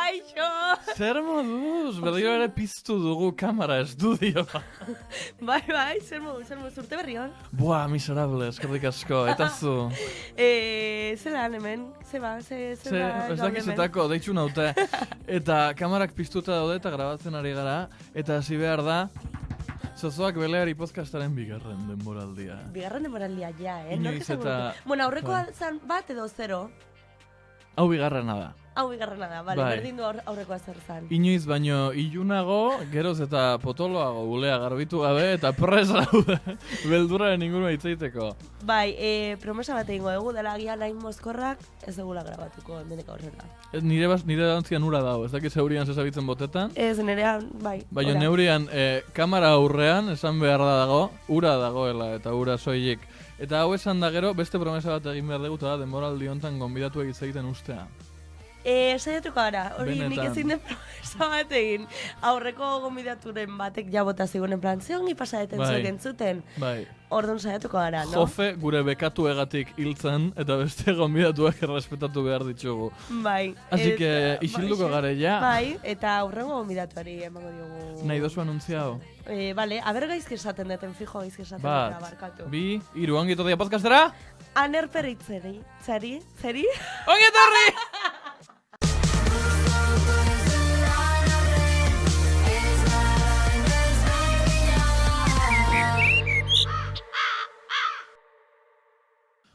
Kaixo! Zer moduz, berriro ere piztu dugu kamera estudio. Bai, zer moduz, urte berri hon? Buah, miserable, eskerrik asko, eta zu? Zelan hemen, zeba, Ez dakizetako, deitxu naute. Eta kamerak piztuta daude eta grabatzen ari gara. Eta hasi behar da, Zozoak Beleari podcastaren bigarren denboraldia. Bigarren denboraldia, ja, Inoiz eta... Bueno, aurrekoa zan bat edo 0? Hau bigarrena da. Hau bigarrena da, bale, Bai. berdin du aurrekoa zer zan. Inoiz baino ilunago, geroz eta potoloago gulea garbitu gabe, eta presa daude beldurraren ingurua hitzaiteko. Bai, promesa bat egingo dugu dela agian hain mozkorrak ez dugula grabatuko hemendik aurrera. Nire dantzian ura dago, ez dakit zeurian zezabitzen botetan. Ez, nerean, bai. Baina ora. neurian kamera aurrean esan behar dago, ura dagoela eta ura soilik. Eta hau esan da gero, beste promesa bat egin behar dugu, eta da denboraldi hontan gonbidatu egiten ustea. Saiatuko gara, hori Benetan. nik ezin den promesa bat egin. Aurreko gonbidaturen batek jabota zigun en plan, ze ongi pasadeten Bai. zuek entzuten. Bai. Orduan saiatuko gara, no? Jofe gure bekatuegatik hiltzen, eta beste gonbidatuak errespetatu behar ditugu. Bai. Así que, eta- isilduko bai, gare ja. Bai, eta aurrengo gonbidatuari emango diogu. Nahi dozu anuntziao. Bale, aber gaizki esaten deten, fijo gaizki esaten deten, Bat, barkatu. bi, hiru, ongi etorria podcastera? Aner peritzeri, zeri? Ongi etorri!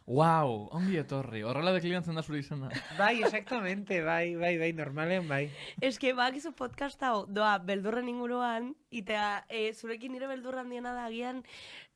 Wow, ongi etorri. Horrela deklinatzen da zure izena. Bai, exactamente, bai, normalen, bai. Eske, bakizu podcast hau, doa, beldurren inguruan, eta zurekin nire beldurran diena da agian,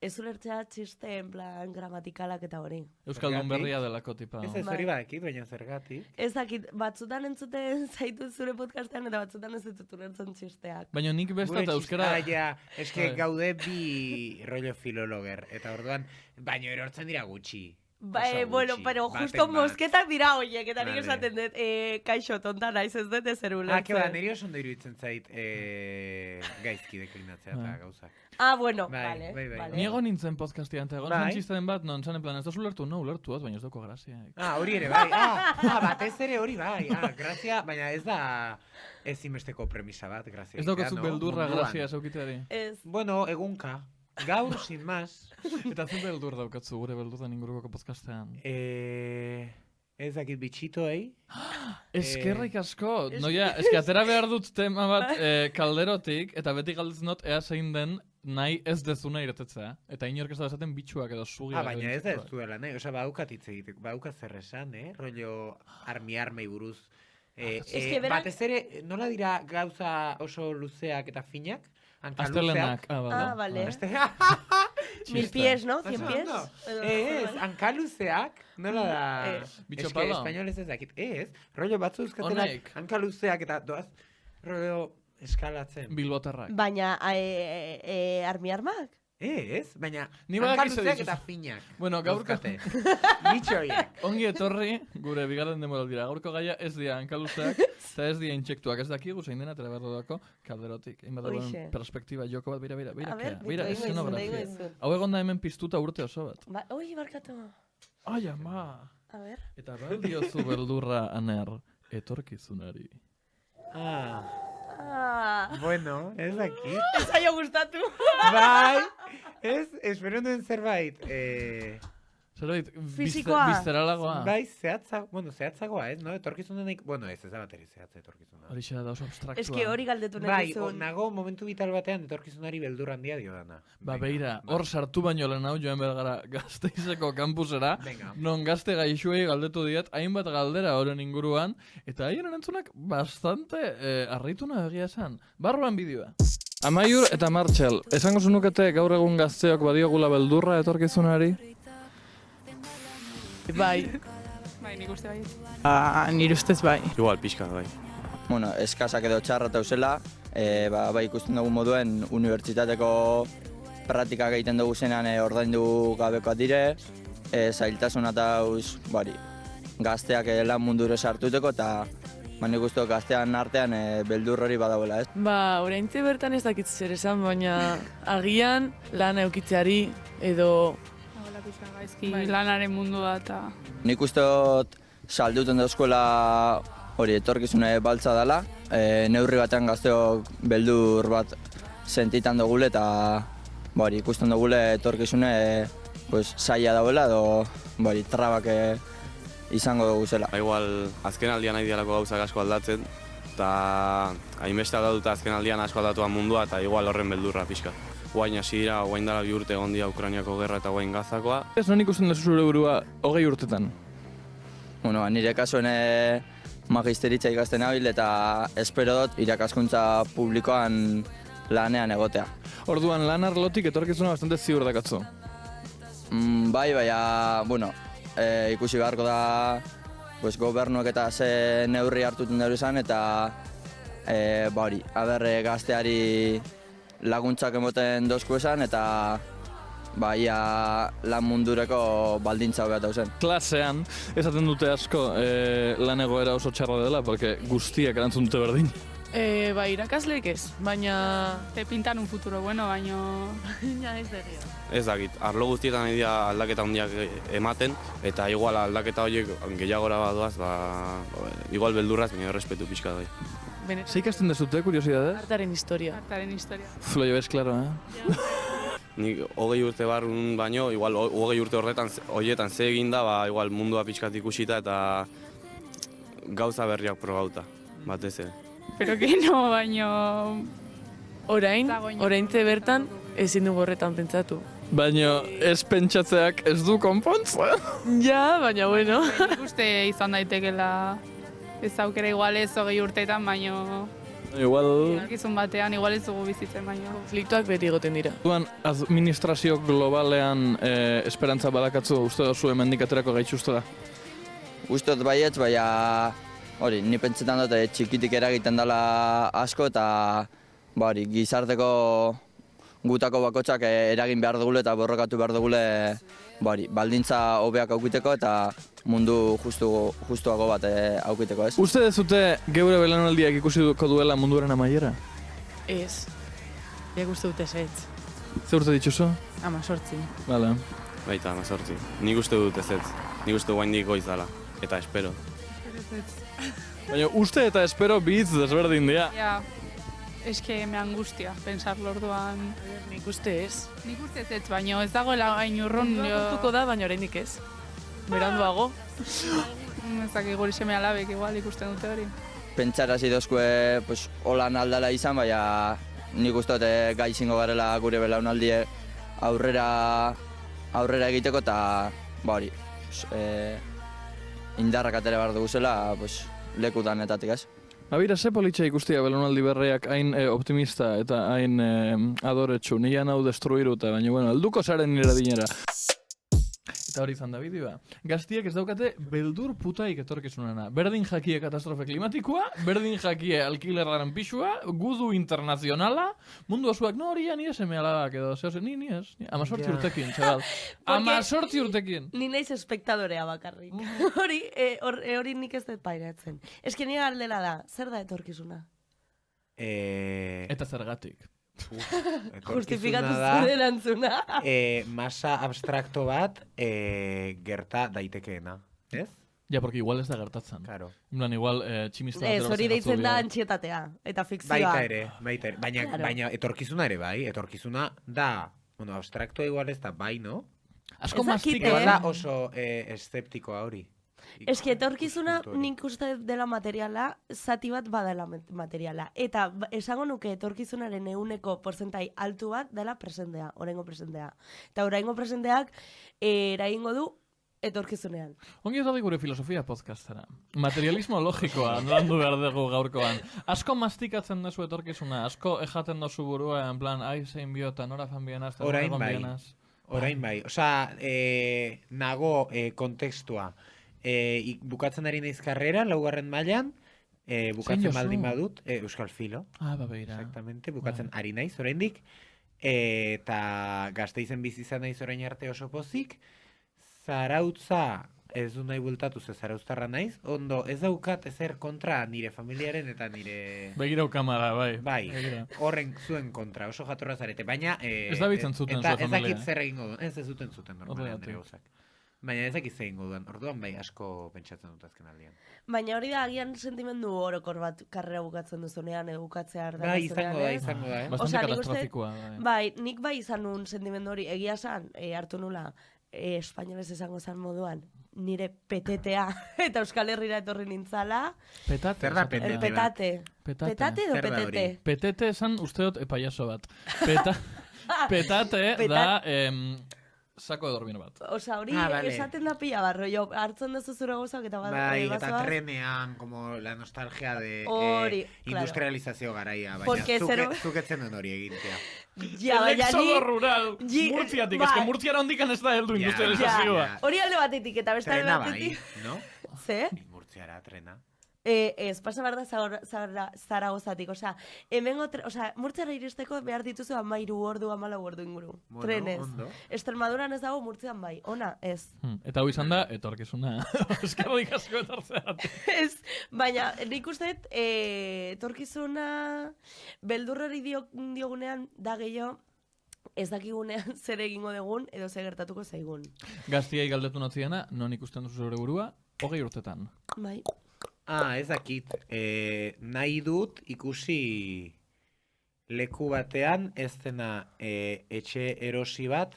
ez ulertzea txiste, en plan, gramatikalak eta hori. Euskaldun Zergatik? berria delako tipa. Ez Bai. hori badakit, baina zergatik. Ez dakit, batzutan entzuten zaitu zure podcastean, eta batzutan ez ditut ulertzen txisteak. Baina nik beste eta euskara... Ja, eske Bai. gaude bi rollo filologer, eta orduan, baina erortzen dira gutxi. Bai, Oso bueno, gutxi, pero baten justo bat. mosketak dira hoiek, eta nik Vale. esaten dut, kaixo, tonta naiz, ez dut ezer ulertzen. Keba, niri oso ondo iruditzen zait gaizki deklinatzea eta Bai. gauzak. Bueno, Bai, vale, bai. vale. Ni egon nintzen podcastian, eta egon Bai. zen txistaren bat, non zan en plan, ez da ulertu, no, ulertu, baina ez dauko grazia. Hori ere, bai. Batez ere hori, bai. Grazia, baina ez da ezinbesteko premisa bat, grazia. Ez daukazu no? beldurra Munduan. grazia zaukiteari. Ez. Bueno, egunka. Gaur, sin más. Eta zen beldur daukatzu gure beldurren inguruko podcastean. Ez dakit bitxitoei. Eskerrik asko, noia, eske atera behar dut tema bat kalderotik, eta beti galdetzen dut ea zein den nahi ez dezuna iretetzea. Eta inork ez da esaten bitxuak edo sugiak. Baina ez da ez duela, nahi? Osa, badaukat hitz egiteko, badaukat zer esan, Rollo armei buruz. Eske berak- Batez ere, nola dira gauza oso luzeak eta finak? Aztelenak. Vale. Beste... 1000 pies, ¿no? Oso 100 pies. ondo. Edo- Ez, hankaluzeak, nola da... Bitxo Eske, palo. espainolez ez dakit. Ez, rollo batzu euskatela Honek. hankaluzeak eta doaz, rollo eskalatzen. Bilbotarrak. Baina, armi armak? Ez, baina Ni badakit hankaluzeak zer eta dizuz. finak. Bueno, gaurko... Dauzkate. Bitxo horiek. Ongi etorri, gure bigarren demoraldira. Gaurko gaia ez dira hankaluzeak, eta ez dira intsektuak. Ez dakigu zein dena, tera behar dudako, kalderotik. Egin behar Hoixe. duen perspektiba joko bat, bira, A ber, bira, egingo izun, eszenografia. egingo izun. Hau egon da hemen piztuta urte oso bat. Oi, barkatu. Ai, ama! A ber. Eta bai diozu beldurra aner, etorkizunari. Bueno, ez dakit. Ez zaio gustatu. Bai, espero duen zerbait. Zerbait, Fisikoa. bizteralagoa. Bai, zehatzagoa, ez, no? Etorkizunenik, bueno, ez da bateri zehatza etorkizuna. Horixe da oso abstraktua. Ez que hori galdetu nahi Bai, dizun. nago momentu vital batean etorkizunari beldur handia dio dana. Ba, beira, hor sartu baino lehen hau joan behar gara Gasteizeko kampusera, Venga. non gazte gaixuei galdetu diet, hainbat galdera horren inguruan, eta haien erantzunak bastante harrituna egia esan. Barruan bideoa. Amaiur eta Martxel, esango zunukete gaur egun gazteok badiogula beldurra etorkizunari? Bai, Bai, nik uste bai. nire ustez bai. Igual, pixka, bai. Bueno, eskasak edo txarra tauzela, bai ikusten dugu moduen unibertsitateko praktikak egiten dugu zenan ordaindu gabekoak dire, zailtasuna tauz, bari, gazteak lan mundure sartuteko eta nik uste dut gaztean artean beldur hori badauela, ez? Ba, oraintxe bertan ez dakit zer esan, baina agian lan eukitzeari edo Hola, pixka gaizki Bai. lanaren mundua eta... Nik uste dut salduten dauzkoela hori etorkizune baltza dela, neurri batean gazteok beldur bat sentitan dugule eta hori ikusten dugule etorkizune pues, saia dauela edo hori trabak izango dugu zela. Igual azken aldian nahi dialako gauzak asko aldatzen, eta hainbeste aldatuta azken aldian asko aldatuan mundua, eta igual horren beldurra pixka. Guain hasi dira, guain dela 2 urte egon dira Ukrainiako gerra eta guain Gazakoa. Ez non ikusten duzu zure burua 20 urtetan? Bueno, nire kasuen magisteritza ikasten nabil eta espero dut irakaskuntza publikoan lanean egotea. Orduan lan arlotik etorkizuna bastante ziur dakatzu. Bai, baina, bueno, ikusi beharko da pues, gobernuak eta ze neurri hartuten daur izan eta hori, gazteari laguntzak emoten dozku esan eta ia lan mundureko baldintza hobeat dauzen. Klasean, esaten dute asko lan egoera oso txarra dela, porque guztiak erantzun dute berdin. Bai, irakasleek ez, baina... Te pintan un futuro bueno, baino... Baina ez degia. Ez dakit, arlo guztietan nahi dira aldaketa handiak ematen, eta igual aldaketa horiek gehiagora badoaz, igual beldurraz, baina errespetu pixka doi. Ze ikasten dezute, kuriosidadez? Artaren historia. Artaren historia. Zulo jo bez, klaro, Nik 20 urte barrun baino, igual 20 urte horietan ze eginda, igual mundua pixkat ikusita eta gauza berriak probauta, batez ere. Pero que no, baino... Oraintze bertan ezin dugu horretan pentsatu. Baina ez pentsatzeak ez du konpontza. Ja, baina bueno. Nik uste izan daitekela ez aukera igual ez 20 urteetan, baino... Igual... Gizun batean, igual ez dugu bizitzen, baino... Konfliktoak beti egoten dira. Duan, administrazio globalean esperantza badakatzu, uste dozu hemendik aterako gaitxuste da? Ustot baietz, baina hori, ni pentsetan dute txikitik eragiten dela asko eta hori, gizarteko gutako bakotxak eragin behar dugule eta borrokatu behar dugule baldintza hobeak aukiteko eta mundu justuago bat aukiteko, ez? Uste dezute geure belaunaldiak ikusiko duela munduaren amaiera? Ez. Biak uste dute ezetz. Ze urte dituzu? 18. Bale. Baita, 18. Nik uste dut ezetz. Nik uste guaindik goiz dela. Eta espero. Baina uste eta espero bitz desberdin dira. Ja, eske me angustia pensarlo orduan. Nik uste ez. Nik uste ez, baino ez dagoela hain urrun. Agurtuko da, baina oraindik ez. Beranduago. Ez dakik gure seme alabek igual ikusten dute hori. Pentsarazi dozkue pues, holan aldala izan, baina nik uste dut gai izango garela gure belaunaldie aurrera egiteko eta hori, indarrak atera behar duguzela lekutanetatik, ez? Abira, ze politxa ikustia belaunaldi berriak hain optimista eta hain adoretsu, nian hau destruiruta, baina bueno, helduko zaren nire dinera. Eta hori izan da bideoa. Gaztiek ez daukate beldur putaik etorkizunena. Berdin jakie katastrofe klimatikoa, berdin jakie alkilerraren pixua, gudu internazionala, mundu osoak, no hori nire seme alabak edo, zehose, ni ez, 18 urtekin, txabal. 18 urtekin. Ni naiz espektadorea bakarrik. Hori nik ez dut pairatzen. Eske nire galdela da, zer da etorkizuna? Eta zergatik. Justifikatu zure erantzuna. Masa abstrakto bat gerta daitekeena, ez? Ja, porque igual ez da gertatzen. Claro. Igual tximista Ez, hori deitzen da antxietatea eta fikzioa. Baita ere. Baina etorkizuna ere bai, etorkizuna da, abstraktoa igual ez da bai, no? Asko Ez dakit, mastika. Igual da oso eszeptikoa hori. Eski etorkizuna nik uste dela materiala, zati bat badela materiala. Eta esango nuke etorkizunaren ehuneko porzentai altu bat dela presentea, oraingo presentea. Eta oraingo presenteak eragingo du etorkizunean. Ongi etorri gure filosofia podcastara. Materialismo logikoa landu behar dugu gaurkoan. Asko mastikatzen duzu etorkizuna, asko ejaten dozu burua, en plan, ai, zein biota, nora fan bienaz, Orain bai. Osea, nago kontekstua. Bukatzen ari naiz karrera, 4. mailan, bukatzen baldin badut, Euskal Filo. Beira. Exactamente, bukatzen ari naiz oraindik. Eta Gasteizen bizi izan naiz orain arte oso pozik. Zarautza ez du nahi bultatu ze zarauztarra naiz. Ondo, ez daukat ezer kontra nire familiaren eta nire... Begirau kamara, bai. Bai, horren zuen kontra, oso jatorra zarete. Baina... Ez da bitzen zuten zuen familia. Eta ez dakit zer egingo du. Ez duten zuten normalan nire gauzak. Baina ezak izan dudan, orduan bai asko pentsatzen dut azken aldian. Baina hori da agian sentimendu orokor bat karrera bukatzen duzunean, edo bukatzea Bai, izango da, izango da, Bastante Osea, nik uste- katastrofikoa. Bai, nik bai izan nun sentimendu hori, egia esan, hartu nula, espainolez esango zan moduan, nire petetea, eta Euskal Herrira etorri nintzala, Petate. Zer da esaten petete? el da. petate. Petate. Petate edo Zer da hori? petete? Petete esan usteot epaiaso bat. Petate da sako de dormir bat. Osea, hori Vale. esaten da pila barro, jo, hartzen duzu zure gauzak eta Bai, eta bazoaz. trenean, como la nostalgia de Hori, claro. industrializazio garaia, baina Porque zero- zuketzen den hori egitea. Ja, baina Éxodo ni... rural, Ji- Murtziatik, bai. eske Murtziara hondikan ez da heldu Ja, industrializazioa. ja. Hori alde batetik eta beste alde Trena bai, batetik. no? Ze? Murtziara, trena. Ez, pasa behar da Zaragozatik, osea, hemengo, Murtziara iristeko behar dituzu 13 ordu, 14 ordu inguru, Bueno, trenez. ondo. Extremaduran ez dago, Murtzian bai, ona, ez. Eta hau izan da, etorkizuna. Eskerrik asko etortzeat. Ez, baina nik uste dut, etorkizuna beldurrari diogunean da gehiago, ez dakigunean zer egingo dugun edo zer gertatuko zaigun. Gaztiai galdetu notziena, non ikusten duzu zure burua, 20 urtetan. Bai. Ez dakit, nahi dut ikusi leku batean ez dena etxe erosi bat,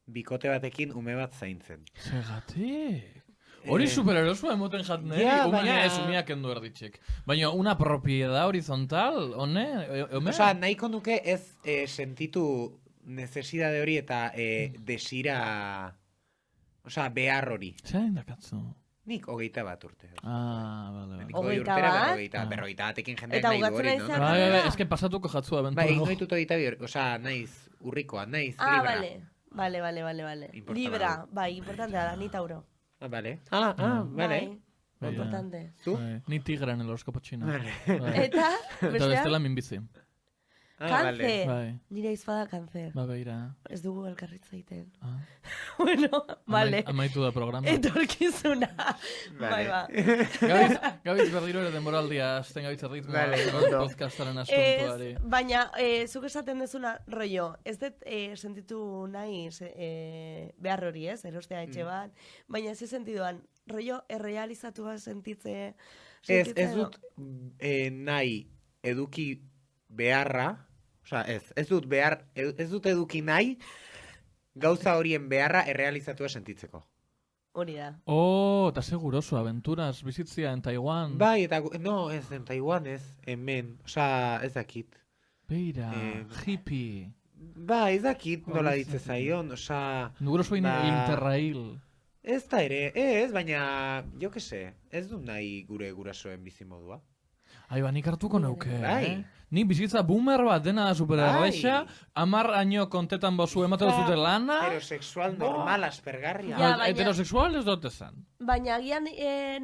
bikote batekin ume bat zaintzen. Segatik. Hori supererosua emoten jatne, Ja, umea baina- ez umea kendu erditxek. Baina una propiedad horizontal, hone? Osea, nahiko nuke ez sentitu necesidade hori eta desira, osea, behar hori. Zer indakatzu? Nik 21 urte. Bale. Nik 21? urtera Ah. berrogeita batekin jendeak Eta nahi du bukatzen hori, ari no? zara? Bai, eske pasatuko jatzu abentura. Bai, ingo ditut 22, osea, naiz urrikoa, naiz libra. Vale. Importa Libra, badu. bai, importantea da, ni Tauro. Vale. Vale. Bai, Bai, importante. Zu? Bai, ni tigra en el horóscopo chino. Vale. Bai. Eta, Eta bestela bestean, minbizi. kanzer. Bai. Nire izpada kanzer. Ba, beira. Ez dugu elkarritza egiten. Ah. Bueno, vale. Amaitu da programa. Etorkizuna. Bai, ba. Gabiz berriro ere denboraldia, azten gabiz erritmoa, Vale, ondo. podcastaren asuntuari. Baina, zuk esaten dezuna, rollo, ez dut sentitu nahi behar hori, ez, erostea etxe bat, baina ez sentiduan, rollo, errealizatua sentitze... Ez dut nahi eduki beharra, osea, ez dut eduki nahi gauza horien beharra errealizatua sentitzeko. Hori da. Eta seguroso, aventuras, bizitzia en Taiwan. Bai, eta, no, ez, en Taiwan ez, hemen, osea, ez dakit. Beira, hippie. Ba, ez dakit nola Hori ditze zen. zaion, osea... Nugroso interrail. Ez da ere, ez, baina, jo que se, ez du nahi gure gurasoen bizimodua. Ai, nik hartuko neuke, Bai. Ni bizitza boomer bat dena supererreixa, 10 año kontetan bozu ematen zute lana, Heterosexual normal aspergarria. Ja, baina- heterosexual ez dut esan. Baina agian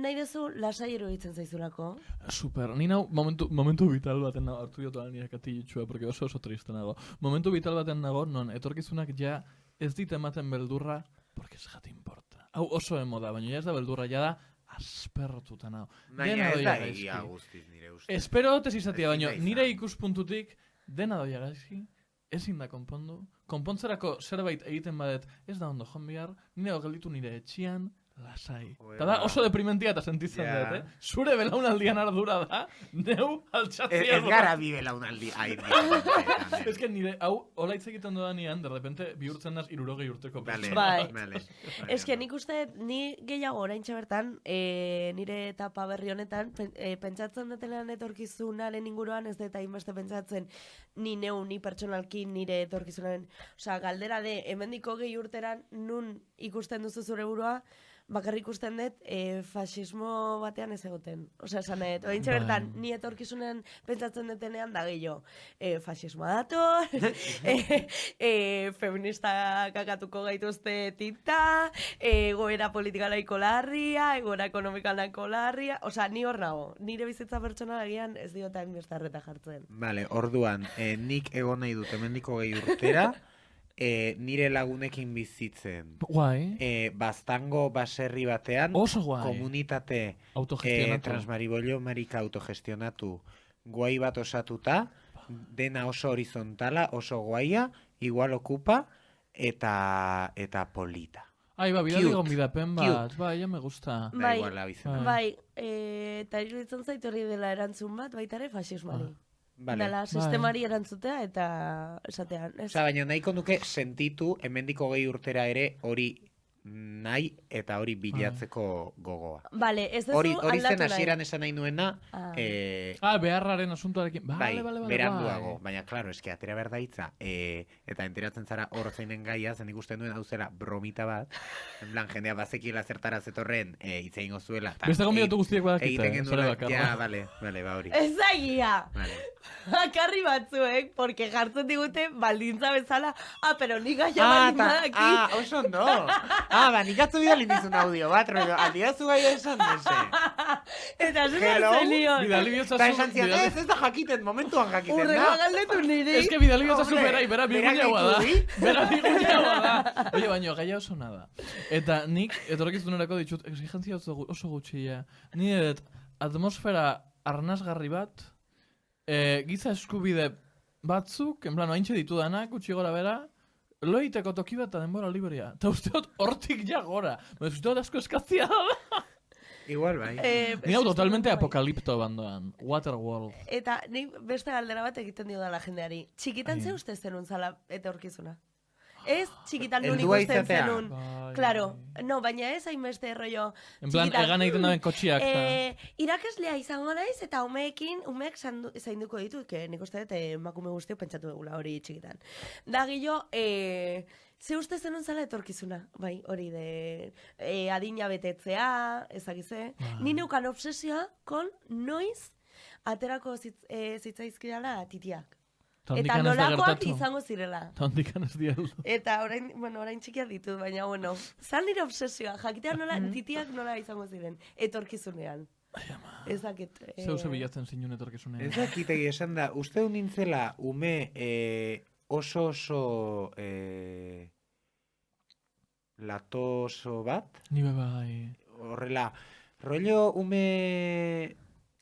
nahi dezu lasai iruditzen zaizulako. Super, ni nau momentu vital baten nago, hartu diotu nire katilitxua, porque oso triste nago. Momentu vital baten nago, non etorkizunak ja ez dit ematen beldurra, porque ez jate importa. Hau oso emo da, baina ja ez da beldurra, ja da aspertuta nago. Baina ez doia da gaizki. egia guztiz nire uste. Espero dut ez izatea, baina Ezin da nire izan. ikuspuntutik dena doia gaizki, ezin da konpondu. Konpontzerako zerbait egiten badet ez da ondo joan behar, nire gelditu nire etxian, lasai. Joder, Eta da ba. oso deprimentia eta sentitzen Ja. dut, Zure belaunaldian ardura da, neu altxatzia Ez gara bi belaunaldi hain diferenteetan, Ez que nire, hau, hola hitz egiten dudanean, de repente bihurtzen naz 60 urteko Vale, pertsona. Bai. Ez que nik uste, ni gehiago oraintxe bertan, nire etapa berri honetan, pentsatzen detelean etorkizunaren inguruan, ez dut hainbeste pentsatzen ni neu, ni pertsonalki nire etorkizunaren, osea, galdera de, hemendiko 20 urteran, nun ikusten duzu zure burua, bakarrik ikusten dut fasismo batean ez egoten. Osea, esan dut, oraintxe Bai. bertan, ni etorkizunen pentsatzen detenean da gehiago. Fasismoa dator, feminista kakatuko gaituzte tita, egoera politika nahiko larria, egoera ekonomika nahiko larria, osea, ni hor nago. Nire bizitza pertsonalagian ez diota hainbeste arreta jartzen. Vale, orduan, nik egon nahi dut hemendiko 20 urtera, nire lagunekin bizitzen. Guai, Baztango baserri batean, oso guai. komunitate Autogestionatu. transmaribollo marika autogestionatu guai bat osatuta, dena oso horizontala, oso guaia, igual okupa, eta polita. Ai, bidali Cute. gonbidapen bat, ya me gusta. Da, Bai. igual, abizena. Bai, eta iruditzen zait hori dela erantzun bat, baita ere fasismari. Vale. Dela sistemari erantzutea eta esatean. Ez? Osa, baina nahiko nuke sentitu hemendik 20 urtera ere hori nahi eta hori bilatzeko gogoa. Bale, ez duzu Hori aldatu zen nahi. hasieran esan nahi nuena, Beharraren asuntuarekin. Bale, beranduago, baina, klaro, eske atera behar da hitza, eta enteratzen zara hor zeinen gaia, zen ikusten duen hau zela bromita bat, en plan, jendea bazekiela zertara zetorren, hitz egingo zuela. Beste gonbidatu guztiek badakite, egiten zure genuen, bakarra. ja, bale, ba hori. Ez da egia. Vale. Bakarri batzuek, porque jartzen digute baldintza bezala, pero nik gaia baldin badaki. Oso ondo. Ba, nik atzu bidalin dizun audio bat, rollo, aldiazu gaia esan dese. Eta zuen Hello? zenion. Bidali bihotzazu. Eta esan zian, ez da jakiten, momentuan jakiten, Urrego da. galdetu niri. Ez que bidali bihotzazu Hombre, bera bera biguneagoa da. gehitu di. Bera biguneagoa da. Oye, baino, gaia oso nada. Eta nik, etorkizunerako ditut, exigentzia oso gutxia. Ni atmosfera arnasgarri bat, giza eskubide batzuk, en plan, oaintxe ditudanak, gutxi gora bera, loiteko toki bat eta denbora librea. Eta usteot hortik ja gora. Usteot asko eskazia da. Igual, bai. Ni hau totalmente apokalipto bandoan. Waterworld. Eta nik beste galdera bat egiten dio da la jendeari. Txikitan ze uste zenun zala etorkizuna? Ez txikitan nun Heldua ikusten izatea. zenun. Bai. Claro, no, baina ez hainbeste rollo. En plan, txikitan, egan egiten daben kotxiak. irakaslea izango naiz eta umeek zainduko ditu, que nik uste dut emakume guztiok pentsatu dugula hori txikitan. Da gillo, ze uste zenun zala etorkizuna, bai, hori de adina betetzea, ezagize. Ni neukan obsesioa kon noiz aterako zitzaizkidala titiak. Eta nolakoak izango zirela. Eta hondikan ez dialdu. Eta orain txikiak ditut, baina bueno, zan nire obsesioa, jakitea nola, titiak nola izango ziren, etorkizunean. Ez dakit. Zeu bilatzen zinun etorkizunean. Ez dakitegi esan da, uste du nintzela ume oso latoso bat? Ni bai. Horrela, rollo ume...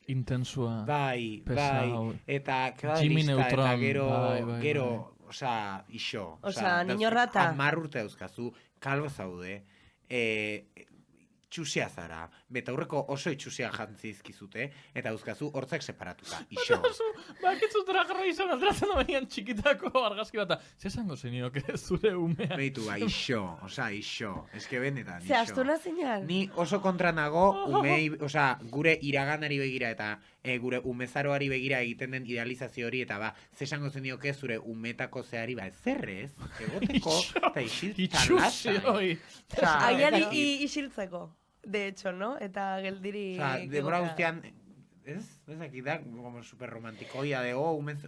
Intensua. Bai, pesau. eta Jimmy kadarista, Neutron, eta bai. gero, osea, iso. Osea, niño rata. 10 urte dauzkazu, kalbo zaude, txusia zara, betaurreko oso itxusia jantzizkizute, eta dauzkazu hortzak separatuta, iso. Bakitzu tragarra izan altratzen da benian txikitako argazki bat. Ze esango zenioke zure umea. Beitu, iso, osea, iso. Eske benetan, iso. Ze astuna zinean? Ni oso kontra nago, umei, osea, gure iraganari begira eta gure umezaroari begira egiten den idealizazio hori, eta ze esango zenioke zure umetako zeari, zerrez, egoteko, eta isiltzan lasai. Itxusi, Agian isiltzeko, de hecho, no? Eta geldiri... Osea, demora guztian, ez da, como super romantikoia de, umez...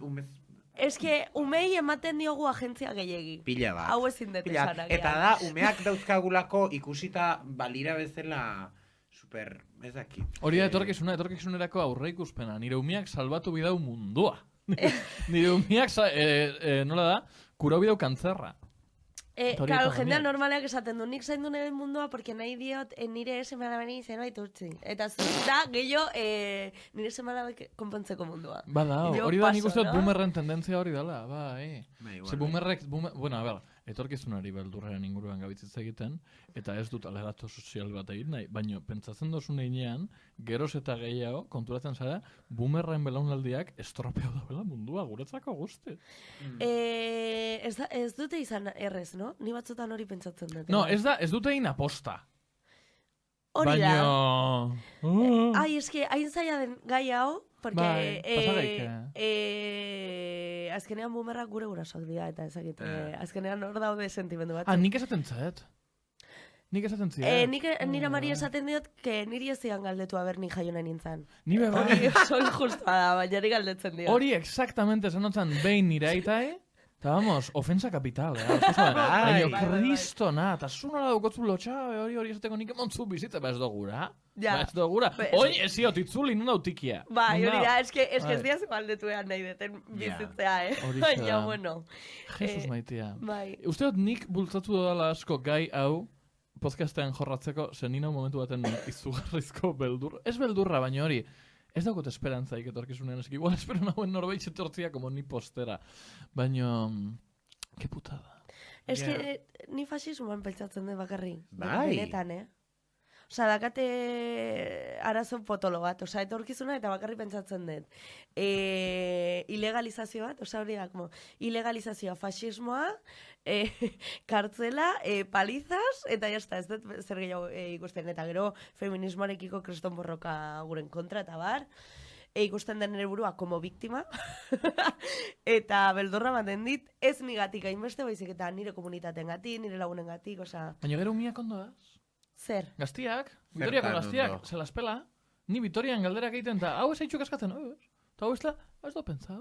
Ez que umei ematen diogu agentzia gehiegi. Pila bat. Hau ezin dut esan agian. Eta da, umeak dauzkagulako ikusita balira bezala super, ez dakit. Hori da etorkizunerako aurre ikuspena. Nire umeak salbatu bidau mundua. Nire umeak, nola da, kurau bidau kantzerra. Claro, jendea normaleak esaten du, nik zaindu nire mundua, porque nahi diot nire semana beni zerbait utzi. Eta da, gehiago, nire semana konpontzeko mundua. Bada, hori da nik uste dut boomerren tendentzia hori dela, bai. Ze boomerrek, bueno, a ber, etorkizunari beldurraren inguruan gabitzitz egiten, eta ez dut alegato sozial bat egin nahi, baina pentsatzen dozun einean, geroz eta gehiago, konturatzen zara, boomerren belaunaldiak estropeau dabela mundua, guretzako guzti. Ez dute izan errez, no? Ni batzutan hori pentsatzen dut. No, ez dute egin aposta. Hori da. Baina... Ai, eske, hain zaila den gai hau, porque azkenean boomerrak gure gurasoak dira, eta ezakit, azkenean hor daude sentimendu bat. Nik esaten zait. Nik esaten zidat. Nire Mari esaten diot, que niri ez zian galdetu aber ni jaio nahi nintzen. Ni bai. Hori oso injusta da, baina niri galdetzen diot. Hori exactamente zenotzen behin nire aitai, eta vamos, ofensa kapital, baina kristona, eta zunola daukotzu lotxabe, hori esateko nik emontzu bizitza, ba ez dogura. Ba ez dogura. Hoi, ezio, titzuli, nun dautikia. Bai, hori da, eske ez diaz galdetu ean nahi deten bizitzea, Baina, bueno. Jesus maitea. Bai. Uste dut nik bultzatu dela asko gai hau, podcastean jorratzeko, zen nina momentu baten izugarrizko beldur. Ez beldurra, baina hori, ez daukot esperantzaik etorkizunean, eski igual espero nauen norbait etortzia como ni postera. Baina, ke putada. Ez que ni fasismoan pentsatzen dut bakarrik. Bai. Benetan, Osa, dakate arazo potolo bat, osa, etorkizuna eta bakarrik pentsatzen dut. Ilegalizazio bat, osa hori da, como, ilegalizazioa, fasismoa, kartzela, palizas, eta jazta, ez dut zer gehiago ikusten, eta gero feminismoarekiko kriston borroka guren kontra, eta bar, ikusten den nire burua como biktima, eta beldorra baten dit, ez nigatik hainbeste baizik, eta nire komunitatengatik, nire lagunengatik, osa, Baina gero umiak ondo az? zer? Gaztiak, Vitoriako Zertan gaztiak, ondo? se las pela, ni Vitorian galderak egiten, eta hau ez haitxuk askatzen, eta hau ez da, ez da pentsau,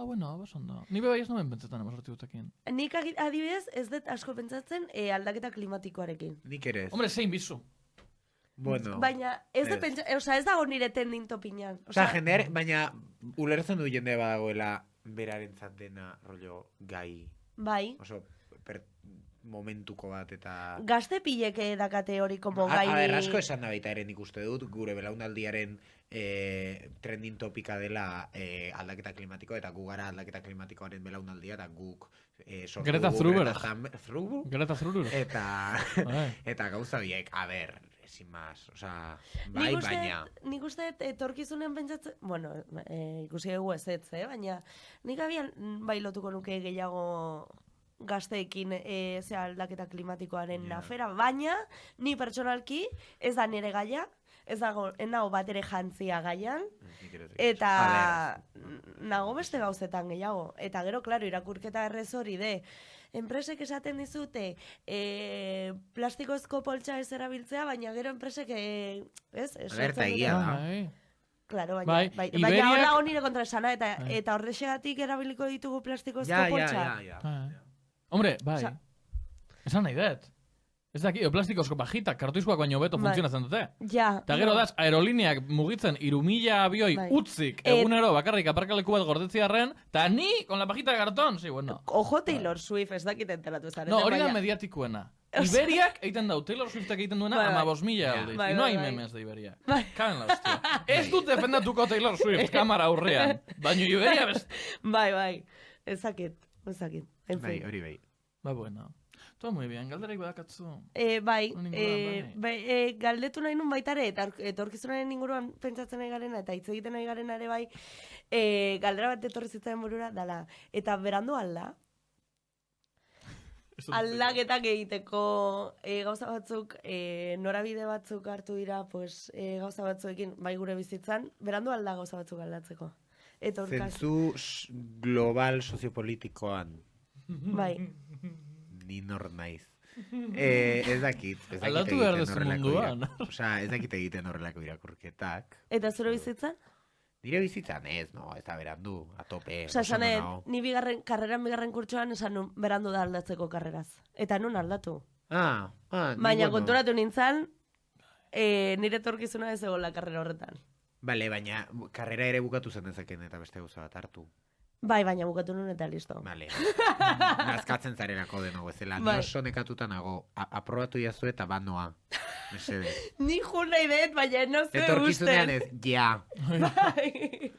bueno, bas ondo. Ni bebai ez nomen pentsetan emazorti dutekin. Nik adibidez ez dut asko pentsatzen aldaketa klimatikoarekin. Nik ere ez. Hombre, zein bizu. Bueno. Baina ez dut ez. pentsa, ez dago nire tendin topinan. Osa, jendear, baina ulertzen du jende badagoela berarentzat dena rollo gai. Bai, Oso momentuko bat eta... gazte pileke dakate hori como A gai... ber, asko esan da baita ere nik uste dut, gure belaunaldiaren trending topika dela aldaketa klimatikoa, eta gu gara aldaketa klimatikoaren belaunaldia, eta guk sortu Greta dugu Thunberg. Greta Thunberg. Bai. Eta gauza biek, a ber, sin más, osa, bai, baina... Nik uste etorkizunen pentsatzen... Bueno, ikusi dugu ez, baina nik abian bai lotuko nuke gehiago gazteekin ze aldaketa klimatikoaren afera, baina ni pertsonalki ez da nire gaia, ez dago, nago bat ere jantzia gaian, eta nago beste gauzetan gehiago. Eta gero, klaro, irakurketa errez hori de, enpresek esaten dizute plastikozko poltsa ez erabiltzea, baina gero enpresek, ez? Alerta egia da. Claro, Bai, baina Iberiak- horra honire kontra esana, eta horrexegatik erabiliko ditugu plastikozko poltsa. Hombre, bai. Osa- Esan nahi dut. Ez daki, plastikozko pajitak, kartuizkoak baino beto Bai. funtzionatzen dute. Ja. Eta gero daz, aerolineak mugitzen 3.000 abioi Bai. utzik egunero bakarrik aparkaleku bat gordetziarren, eta ni, con la pajita de cartón, sí, bueno. Ojo Taylor Swift, ez dakit enteratu zaren. No, hori da mediatikoena. Iberiak egiten dau, Taylor Swiftak egiten duena, Bai, bai. 15.000 aldiz. Bai, Y no bai, hay bai. memes de Iberia. Bai. Kaben la hostia. Ez dut defendatuko Taylor Swift, kamara aurrean. Baina Iberia best... Bai, ezakit. En Bai, fin. hori bai. Ba, bueno. Todo muy bien, galderak badakatzu. Bai, Non inguruan, galdetu nahi nun baitare, eta etorkizunaren inguruan pentsatzen nahi garena, eta hitz egiten nahi garena ere bai, galdera bat etorri zitzaren burura, dala, eta berandu alda, aldaketak egiteko gauza batzuk, norabide batzuk hartu dira, pues, gauza batzuekin, bai gure bizitzan, berandu alda gauza batzuk aldatzeko. Zentzu global soziopolitikoan, Bai, ni nor naiz. Ez dakit Aldatu behar egiten duzu horrelako munduan. Osea, ez dakit egiten horrelako irakurketak. eta zure bizitzan? Nire bizitzan ez, no, ez da berandu, a tope. Osa, oso ondo esan, nago. ni bigarren kurtsoan esan nun berandu da aldatzeko karreraz. Eta nun aldatu. Ni Baina bueno. konturatu nintzen, nire etorkizuna ez egola karrera horretan. Bale, baina karrera ere bukatu zen dezakeen eta beste gauza bat hartu. Bai, baina bukatu nun eta listo. Bale. Nazkatzen zarelako deno bezala. Bai. Ni oso nekatuta nago. Aprobatu jazu eta banoa. Mesedez. Ni jun nahi dut, baina no zue Etorkizunean ez, usten. ja. Bai.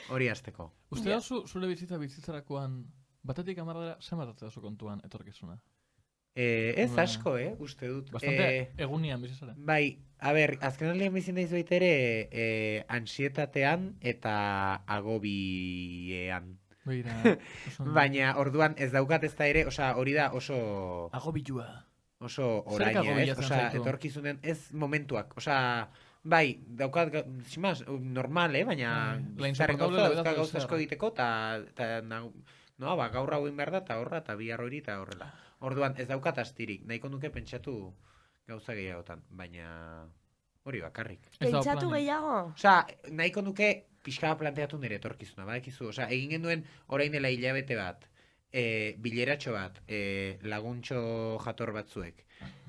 Hori hasteko. Uste da zure bizitzarakoan, batetik amarradera, zenbatatzen dazu kontuan etorkizuna? Ez Ba. asko, uste dut. Bastante egunian bizitzara. Bai, a ber, azken aldean bizin daiz baita ere, ansietatean eta agobiean. Beira. Baina, orduan, ez daukat ez da ere, osea, hori da oso... Agobilua. Oso Zerk oraina, ez? agobiatzen Osea, zaitu? etorkizunen ez momentuak. Osea, bai, daukat, simaz, normal, baina La bizitzaren insoportable gauza, levedad dauzka del gauza ser. asko egiteko, no, ba, gaur hau behar da, eta horra, eta bihar hori, eta horrela. Orduan, ez daukat astirik, nahiko nuke pentsatu gauza gehiagotan, baina hori bakarrik. Ez dago Pentsatu planik. gehiago? Osea, nahiko nuke pixka bat planteatu nire etorkizuna, badakizu, osea, egin genuen orain dela hilabete bat, bileratxo bat, laguntxo jator batzuek,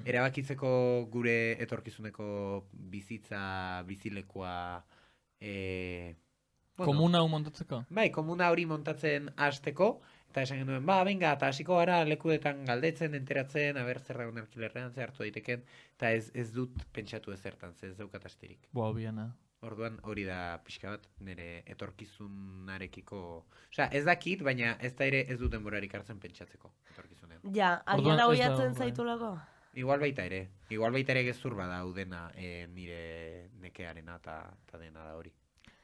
erabakitzeko gure etorkizuneko bizitza, bizilekoa, Komuna hau montatzeko? Bai, komuna hori montatzen hasteko, eta esan genuen, ba, venga, eta hasiko gara lekuetan galdetzen, enteratzen, aber zer dagoen alkilerrean, zer hartu daiteken, eta ez dut pentsatu ezertan, ez daukat astirik. Boa, biena. Orduan hori da pixka bat nire etorkizunarekiko... Osea, ez dakit, baina ez da ere ez dut denborarik hartzen pentsatzeko etorkizunean. Ja, Orduan agian ez da, hoiatzen bai. zaitulako. Igual baita ere gezur bada udena nire nekearena eta dena da hori.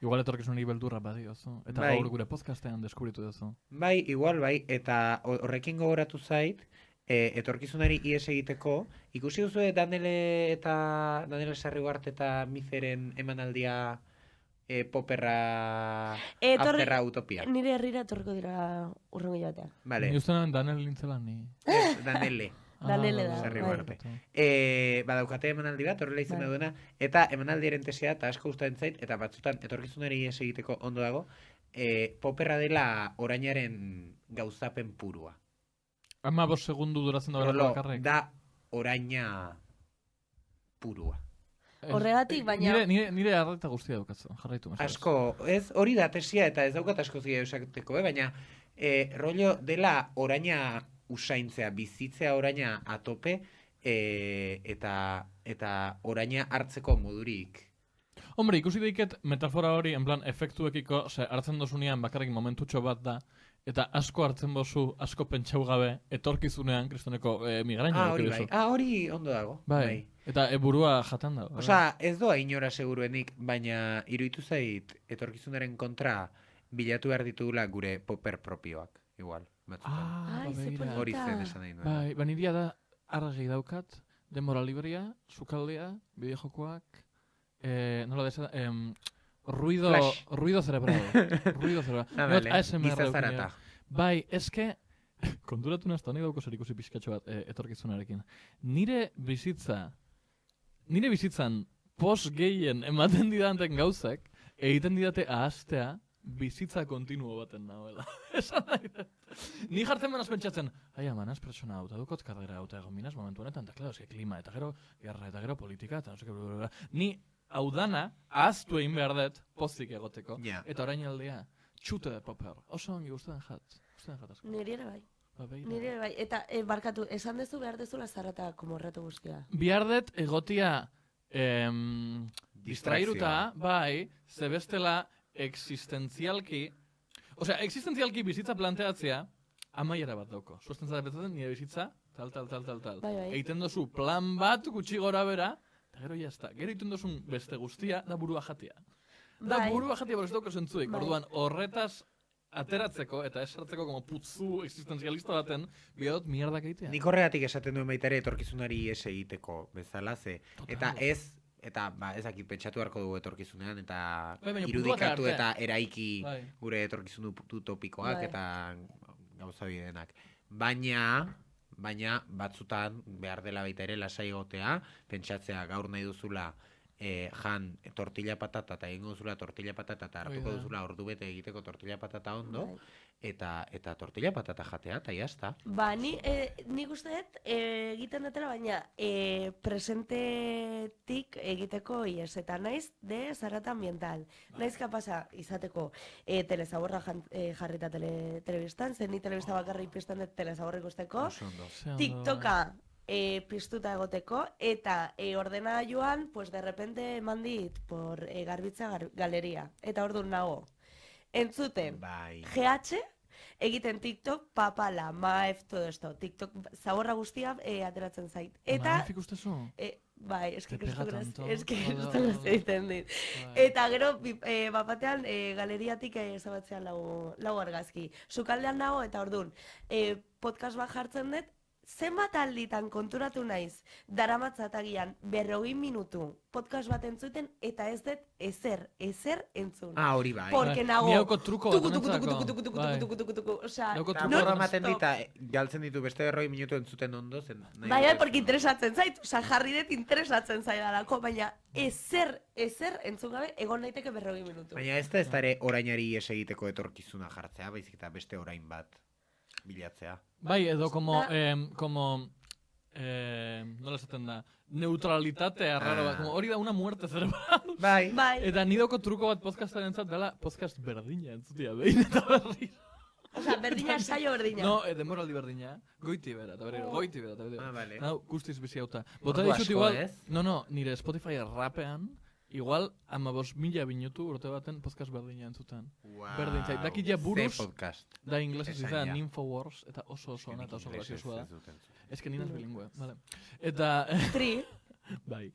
Igual etorkizunari beldurra badiozu. Eta Bai. gaur gure podcastean deskubritu duzu. Bai, igual bai, eta horrekin gogoratu zait, etorkizunari ies egiteko, ikusi duzu Danele Sarrigarte eta Mizeren emanaldia poperra afterra utopia. Nire herrira etorko dira urrengo joatea. Vale, Ni uste nahen Daniel nintzela ni. Danele. Danele da, Sarrigarte. bai. Badaukate emanaldi bat, horrela izena duena, eta emanaldiaren tesia, eta asko gustatzen zait, eta batzutan etorkizunari ies egiteko ondo dago, poperra dela orainaren gauzapen purua. 15 segundu duratzen da Rolo, berako bakarrik. da oraina purua. Horregatik, baina- Nire arreta guztia daukatzen, jarraitu. mesedez. Asko, ez hori da tesia eta ez daukat asko zia esateko, baina rollo dela oraina usaintzea, bizitzea oraina atope eta oraina hartzeko modurik. Hombre, ikusi daiket metafora hori, en plan, efektuekiko, hartzen dozunean bakarrik momentutxo bat da, eta asko hartzen bozu, asko pentsau gabe, etorkizunean, kristoneko migraina. Hori bai. Hori ondo dago. Bai. Eta burua jatan da. Osea, ez doa inora seguruenik, baina iruditu zait etorkizunaren kontra bilatu behar ditugula gure popper propioak, igual, batzutan. Ai, ze begira. Hori polita. zen esan nahi nuen. Bai, baniria da argi daukat, denbora librea, sukaldea, bideojokoak, nola desa, ruido cerebral. Ruido cerebral. Vale, ASMR giza eukin zarata. dira. Bai, eske, konturatu nazta, nik dauko zer ikusi pizkatxo bat etorkizunarekin. Nire bizitzan post gehien ematen didanten gauzak, egiten didate ahaztea bizitza kontinuo baten nahuela. Esan nahi dut. Ni jartzen manaz pentsatzen, ai, amanaz pertsona hau, eta dukot karrera hau, eta egon minaz momentu honetan, eta klaro, klima, eta gero guerra, eta gero politika, eta no seke, ni hau dana, ahaztu egin behar dut, pozik egoteko, Ja. eta orain aldea, txute popper, oso ongi guztien jat asko. Niri ere bai. Ba, begira. Niri ere bai. Eta barkatu, esan dezu behar dezula zarata komorratu guztia. Bihar dut egotia distrairuta, bai, zebestela existentzialki, osea, existentzialki bizitza planteatzea, amaiera bat dauko. Suesten zara betzaten, nire bizitza, tal. Bai, bai. Eiten dozu plan bat gutxi gora bera, eta gero jazta. Gero egiten dozun beste guztia, da burua jatia. Da Bai. burua jatia borez dauko zentzuik. Bai. Orduan, horretaz ateratzeko eta esartzeko como putzu existenzialista baten, bihot mierdak egitea. Nik horregatik esaten duen baita ere etorkizunari ies egiteko bezala ze. Eta ez dakit pentsatu beharko dugu etorkizunean eta Bai, baina irudikatu puntuak arte. eta eraiki Bai. gure etorkizun utopikoak Bai. eta gauza bidenak. Baina batzutan behar dela baita ere lasai egotea, pentsatzea gaur nahi duzula jan tortilla patata eta egingo duzula tortilla patata eta hartuko Hoi da. duzula ordu bete egiteko tortilla patata ondo Bai. eta tortilla patata jatea eta jazta. Ba, nik uste dut egiten dutela, baina presentetik egiteko ies, eta naiz de zarata ambiental. Naiz kapasa izateko telezaborra jarrita telebistan, zen ni telebista bakarrik pizten dut telezaborra ikusteko, Oso ondo. Ze ondo. TikToka piztuta egoteko, eta ordenagailuan, pues de repente eman dit por Garbitza galeria. Eta orduan nago, entzuten, Bai. GH, egiten TikTok, papala, maef, todo esto. TikTok zaborra guztia ateratzen zait. Eta, Maefik ustezu? bai, eski Te pega kristoguraz, tanto. eski Vale, kristoguraz vale. egiten dit. Bai. Eta gero, bapatean, galeriatik zabatzean lau argazki. Sukaldean nago, eta orduan, podcast bat jartzen dut, zenbat alditan konturatu naiz, daramatzatagian 40 minutu podcast bat entzuten, eta ez dut ezer entzun. Hori bai. Porque Bai, nago... ni hauko truko bat honentzako. Bai. Osea, Dauko Eta truko porro bat ematen dita, galtzen ditu beste 40 minutu entzuten ondo zen. bai, porque interesatzen zait, osea, jarri dut interesatzen zaidalako, baina ezer entzun gabe, egon naiteke 40 minutu. Baina ez da ere orainari ies egiteko etorkizuna jartzea, baizik eta beste orain bat bilatzea. Bai, edo como, Da- nola esaten da, neutralitate arraro bat, como hori da una muerte cerebral. Bai. Bai, Eta ni dauko truko bat podcastaren zat, dela podcast berdina entzutia, behin eta berri. osea, berdina, saio berdina. No, demoraldi berdina, goiti bera, eta berriro, goiti bera, eta berriro. Vale. Nau, guztiz bizi hauta. Bota Ordu dizut asko, igual, ez? no, nire Spotify rapean, igual 15.000 minutu urte baten podcast berdina entzuten. Wow. Berdin zait, dakit ja buruz, Ze podcast. da inglesez Esan izan ja. Infowars, eta oso ona eta oso Ingelesez graziosua da. ez dut entzun. Ez que nina ez bilingue, vale. Eta, Tri, bai.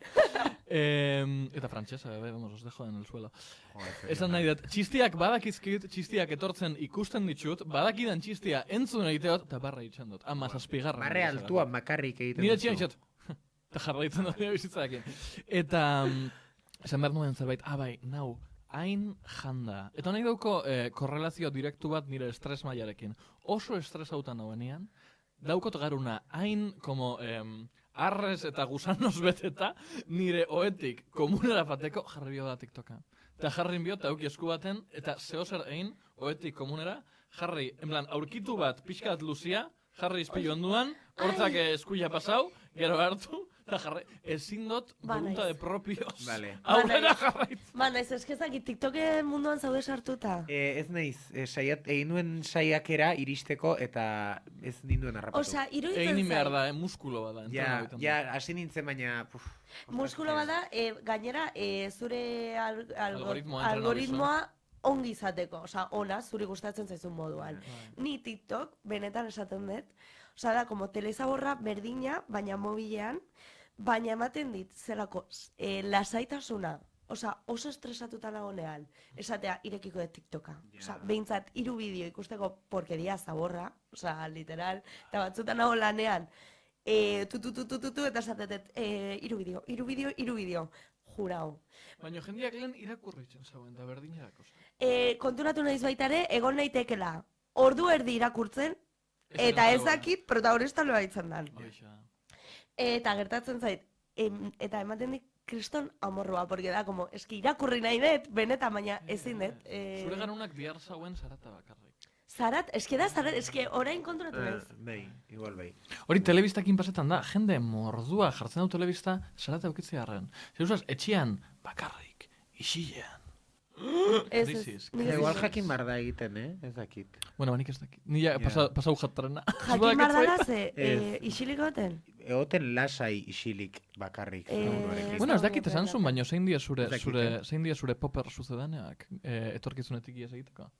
Eta frantsesa, vamos, os dejo en el suelo. Joder, Esan nahi dut, txistiak badakizkit, txistiak etortzen ikusten ditut, badakidan txistia entzun egiteot, eta barra itxan dut. 17. Barre altuan bakarrik egiten Nire duzu. txian itxat. Eta jarraitzen dut nire bizitzarekin. Eta, esan behar nuen zerbait, bai, nau, hain janda. Eta nahi dauko korrelazio direktu bat nire estres mailarekin. Oso estresautan nauenean, daukot garuna hain, como, arrez eta gusanos beteta, nire oetik komunera bateko jarri bio da TikToka. Eta jarri bio, eta auki esku baten, eta zehozer egin, oetik komunera, jarri, en plan, aurkitu bat, pixkat luzia, jarri izpilu onduan, hortzak eskuila pasau, gero hartu, eta jarri, ezin dut, Ba, volunta naiz. de propioz, Vale. aurrera naiz. jarraitzen. naiz eskezakit TikToken munduan zaude sartuta. Ez naiz, egin nuen saiakera iristeko eta ez ninduen harrapatu. Osea, iruditzen Egin behar zait. da, muskulo bada, entrena Ja, egiten ja, da. hasi nintzen baina... Muskulo bada, gainera, zure Algoritmoa algoritmoa ongi izateko, osea, ona, zuri gustatzen zaizun moduan. Bai. Ni TikTok, benetan esaten dut, osea, da, como telezaborra berdina, baina mobilean, baina ematen dit, zelako, lasaitasuna, osea, oso estresatuta nagonean, esatea, irekiko dut TikToka. Osea, behintzat, 3 bideo ikusteko porkeria zaborra, osea, literal, eta batzutan nago lanean, eta esatetet, 3 bideo, jurau. Baina jendeak lehen irakurritzen zauen, da berdina dakoz. Konturatu nahiz baita ere, egon naitekela, ordu erdi irakurtzen, eta ez dakit protagonista loa itzen dan. Hoixa. Eta gertatzen zait, eta ematen dik kriston amorroa, porque da, como, eski irakurri nahi dut, benetan, baina ezin dut. Zure garunak bihar zauen zarata bakarrik. Zarat, eski da, zarat, eski orain konturatu nahiz. Bai, igual bai. Hori telebistakin pasetan da, jende mordua jartzen dut telebista, zarata eukitzea harren. Zer usaz, etxean, bakarrik, isilean. Ez, Crisis. nik ez Igual dut. jakin bar da egiten, ez dakit. Bueno, banik ez dakit. Nila pasau jatrena. Jakin bardala ze, Ez. isilik goten? Egoten lasai isilik bakarrik. buruarekin. Bueno, ez dakit esan zuen, baina zein dia zure, Ez dakit, zein dia zure popper zuzedaneak, etorkizunetik iaz egiteko?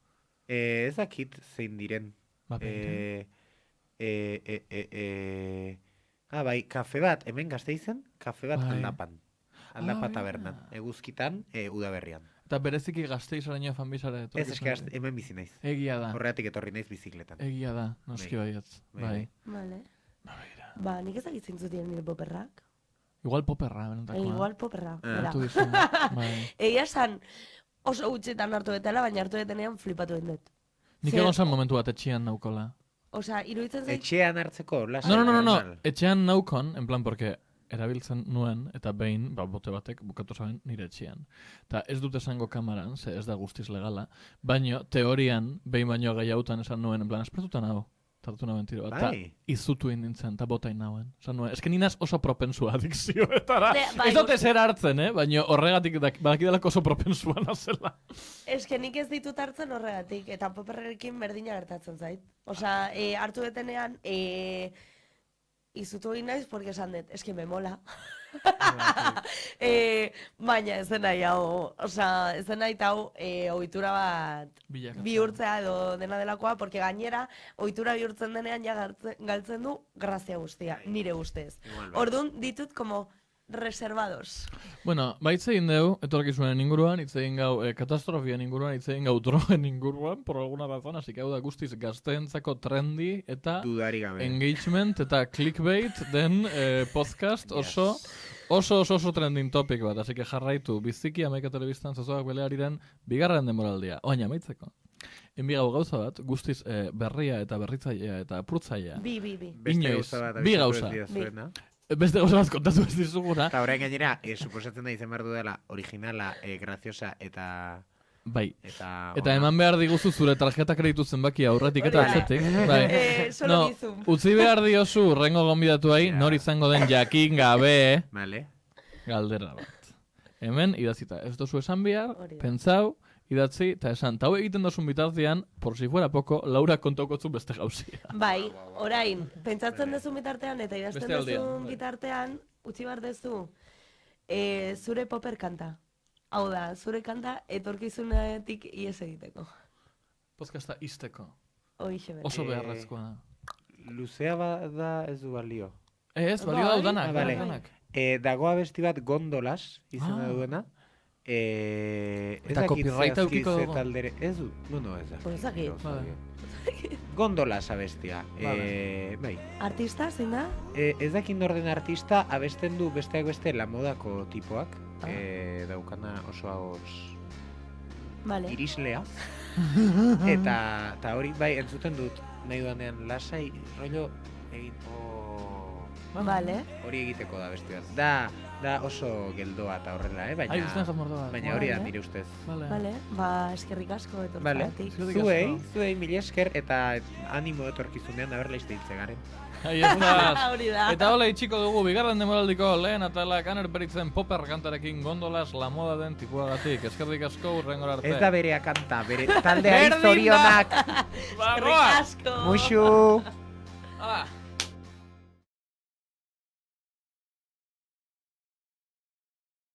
Ez dakit zein diren. Ba, behinten. Bai, kafe bat, hemen Gasteizen, kafe bat Bai. aldapan. Aldapa Ah, tabernan, eguzkitan, udaberrian. Eta bereziki Gasteizaraino fanbizare Ez, eske etorkizunetik. hemen bizi naiz. Egia da, Horregatik etorri naiz bizikletan. egia da, noski Bai. baietz. Bai, Bai. Vale. Ba, begira. Ba, nik ez dakit zintzutien nire poperrak. Igual popperra, benetakoa. Igual poperra. bera. Hartu dizu, bai. Egia esan, oso gutxetan hartu detela, baina hartu detenean flipatu dut. Nik Zer- egon zen momentu bat etxean naukola. Osea, iruditzen zait, Etxean hartzeko, lasai. No, normal. etxean naukon, en plan, porque erabiltzen nuen, eta behin, bote batek, bukatu zaben nire etxean. Eta ez dut esango kamaran, ze ez da guztiz legala, baino, teorian, behin baino gehiagotan esan nuen, en plan, espertutan hau, tartu nauen tiro bat, eta Bai. izutu nintzen, eta botain nauen. Esan nuen, esken ninaz oso propensua adikzioetara. Bai, Ez dut ezer hartzen, baino horregatik badakidalako oso propensua nazela. eske nik ez ditut hartzen horregatik, eta poperrekin berdina gertatzen zait. Osea, hartu detenean, izutu egin naiz, porque esan dut, eske me mola. Baina ez den nahi hau, osea, ez den nahi hau ohitura bat Bilakatzea. bihurtzea edo dena delakoa, porque gainera ohitura bihurtzen denean ja galtzen du grazia guztia, nire ustez. Igual bai. Orduan ditut como reservados. Bueno, baitze egin dugu, etorkizunen inguruan, hitz egin gau katastrofien inguruan, hitz egin gau drogen inguruan, por alguna razón, así que hau da guztiz gazteentzako trendy eta Dudari gabe. engagement eta clickbait den podcast oso trending topic bat, así que jarraitu biziki Amaika Telebistan zozoak beleariren bigarren denboraldia. Oain amaitzeko. Enbigau gauza bat, guztiz berria eta berritzailea eta apurtzailea. Bi. Beste inoiz, gauza bat, bi abisatu gauza. ez didazuena. Beste gauza bat kontatu ez dizuguna. Eta orain gainera, suposatzen da izan behar dela originala, graziosa eta... Bai. Eta Eman behar diguzu zure tarjeta kreditu zenbaki aurretik eta Hori da. atzetik. Bai. Solo bizum. Utzi behar diozu urrengo gonbidatuai, Ja. nor izango den jakin gabe Vale. galdera bat. Hemen idatzita, ez dozu esan behar, Hori da. pentsau, idatzi, eta esan, eta hau egiten dozun bitartean, por si fuera poco, Laura kontokotzu beste gauzia. Bai, orain, pentsatzen duzu bitartean eta idazten Beste aldian, duzun bai. bitartean, utzi behar duzu, zure popper kanta. Hau da, zure kanta etorkizunetik ies egiteko. Podcasta izteko. Hoixe bera. Oso beharrezkoa da. Luzea bada ez du balio. Ez, balio Bai. daudanak. Bale. daudanak. Dago abesti bat Gondolas izena duena. Eta copyrighta edukiko dugu? Taldere, ez du, ez da. Pues ez dakit. Gondolas abestia. Bai. Artista, zein da? Ez dakit nor den artista abesten du besteak beste la modako tipoak. Daukana oso ahots Vale. irislea. eta hori, bai, entzuten dut nahi duanean lasai, rollo egin... Vale. Hori egiteko da beste bat. Da oso geldoa eta horrela, baina... Ai, guztien jamordoa. Baina hori da Vale. nire ustez. Vale, eskerrik asko Vale, etortzatik. zuei mila esker eta animo etorkizunean da berla izteitze garen. Ai, ez da. Hori da. Eta hola itxiko dugu, bigarren demoraldiko lehen atalak anerperitzen popper kantarekin Gondolas la moda den tipuagatik. Eskerrik asko urrengor arte. Ez da berea kanta, bere taldeari zorionak. Eskerrik asko. Muxu! Hala.